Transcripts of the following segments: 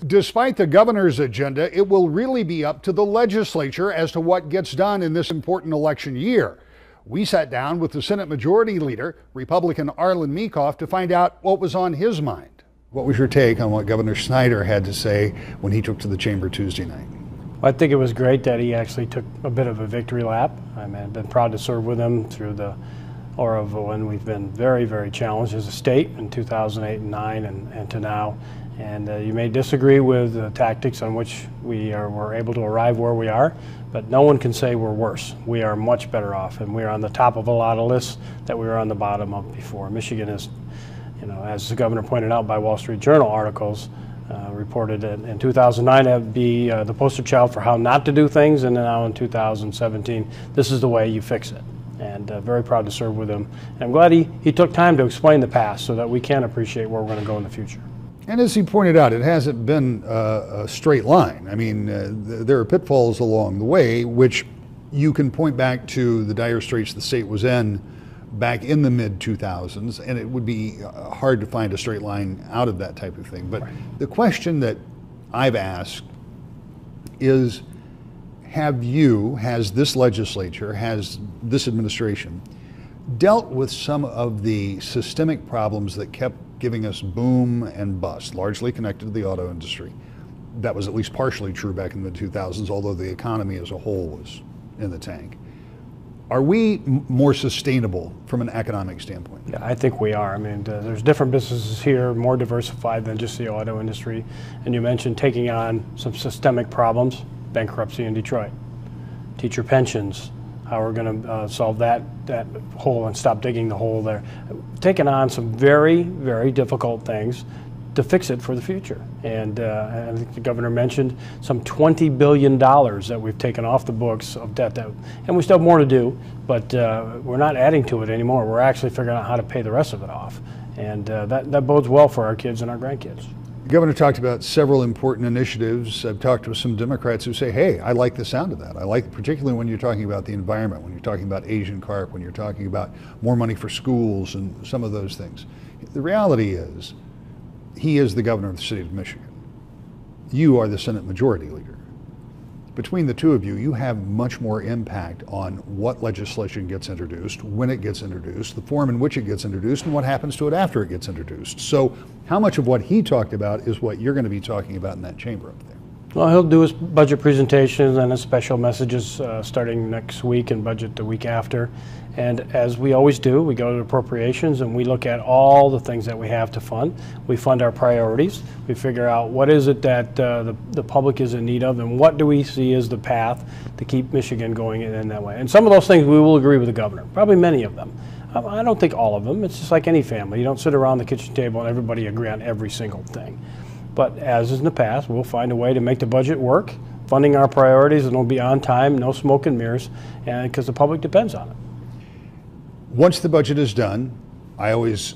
Despite the governor's agenda, it will really be up to the legislature as to what gets done in this important election year. We sat down with the Senate Majority Leader, Republican Arlan Meekhof, to find out what was on his mind. What was your take on what Governor Snyder had to say when he took to the chamber Tuesday night? Well, I think it was great that he actually took a bit of a victory lap. I mean, I've been proud to serve with him through the era of when we've been very, very challenged as a state in 2008 and 9 and to now. And you may disagree with the tactics on which were able to arrive where we are, but no one can say we're worse. We are much better off, and we are on the top of a lot of lists that we were on the bottom of before. Michigan is, as the governor pointed out by Wall Street Journal articles, reported in 2009 to be the poster child for how not to do things, and now in 2017, this is the way you fix it. And very proud to serve with him. And I'm glad he took time to explain the past so that we can appreciate where we're going to go in the future. And as he pointed out, it hasn't been a straight line. I mean, there are pitfalls along the way, which you can point back to the dire straits the state was in back in the mid-2000s, and it would be hard to find a straight line out of that type of thing. But right. The question that I've asked is, has this legislature, has this administration dealt with some of the systemic problems that kept giving us boom and bust, largely connected to the auto industry? That was at least partially true back in the 2000s, although the economy as a whole was in the tank. Are we more sustainable from an economic standpoint? Yeah, I think we are. I mean, there's different businesses here, more diversified than just the auto industry. And you mentioned taking on some systemic problems, bankruptcy in Detroit, teacher pensions, how we're going to solve that hole and stop digging the hole there. Taking on some very, very difficult things to fix it for the future. And I think the governor mentioned some $20 billion that we've taken off the books of debt, and we still have more to do, but we're not adding to it anymore. We're actually figuring out how to pay the rest of it off. And that bodes well for our kids and our grandkids. The governor talked about several important initiatives. I've talked to some Democrats who say, hey, I like the sound of that. I like, particularly when you're talking about the environment, when you're talking about Asian carp, when you're talking about more money for schools and some of those things. The reality is, he is the governor of the state of Michigan. You are the Senate Majority Leader. Between the two of you, you have much more impact on what legislation gets introduced, when it gets introduced, the form in which it gets introduced, and what happens to it after it gets introduced. So how much of what he talked about is what you're going to be talking about in that chamber up there? Well, he'll do his budget presentations and his special messages starting next week and budget the week after. And as we always do, we go to appropriations and we look at all the things that we have to fund. We fund our priorities. We figure out what is it that the public is in need of, and what do we see as the path to keep Michigan going in that way. And some of those things we will agree with the governor, probably many of them. I don't think all of them. It's just like any family. You don't sit around the kitchen table and everybody agree on every single thing. But as is in the past, we'll find a way to make the budget work, funding our priorities, and it'll be on time, no smoke and mirrors, and because the public depends on it. Once the budget is done, I always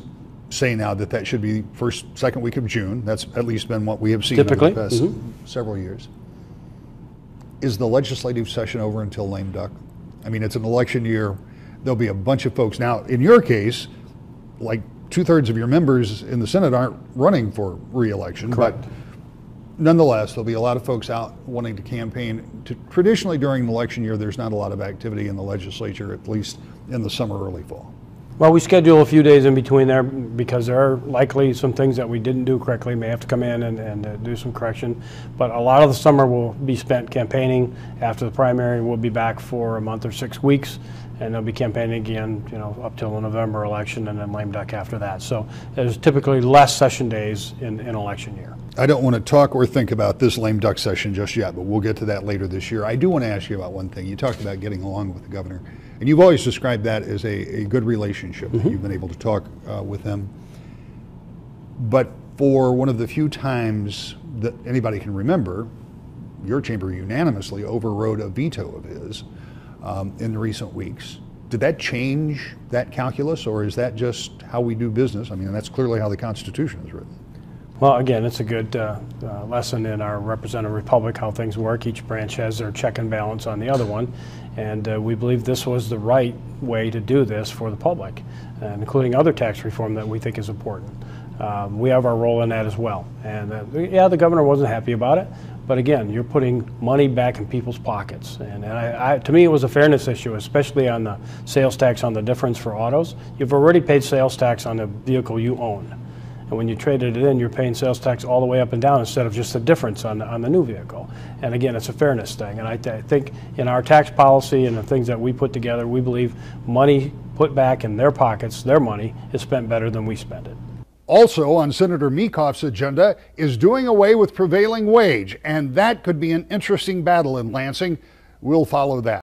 say now that should be first, second week of June. That's at least been what we have seen typically over the past several years. Is the legislative session over until lame duck? I mean, it's an election year. There'll be a bunch of folks. Now, in your case, like 2/3 of your members in the Senate aren't running for re-election. Correct. But nonetheless, there'll be a lot of folks out wanting to campaign. Traditionally, during an election year, there's not a lot of activity in the legislature, at least in the summer, early fall. Well, we schedule a few days in between there because there are likely some things that we didn't do correctly, may have to come in and do some correction. But a lot of the summer will be spent campaigning. After the primary, we'll be back for a month or 6 weeks, and they'll be campaigning again, up till the November election, and then lame duck after that. So there's typically less session days in election year. I don't want to talk or think about this lame duck session just yet, but we'll get to that later this year. I do want to ask you about one thing. You talked about getting along with the governor, and you've always described that as a good relationship. You've been able to talk with him. But for one of the few times that anybody can remember, your chamber unanimously overrode a veto of his in recent weeks. Did that change that calculus, or is that just how we do business? I mean, that's clearly how the Constitution is written. Well, again, it's a good lesson in our representative republic, how things work. Each branch has their check and balance on the other one, and we believe this was the right way to do this for the public, including other tax reform that we think is important. we have our role in that as well. And yeah, the governor wasn't happy about it, but again, you're putting money back in people's pockets. And to me, it was a fairness issue, especially on the sales tax on the difference for autos. You've already paid sales tax on the vehicle you own. And when you traded it in, you're paying sales tax all the way up and down instead of just the difference on the new vehicle. And again, it's a fairness thing. And I think in our tax policy and the things that we put together, we believe money put back in their pockets, their money, is spent better than we spend it. Also on Senator Meekhof's agenda is doing away with prevailing wage, and that could be an interesting battle in Lansing. We'll follow that.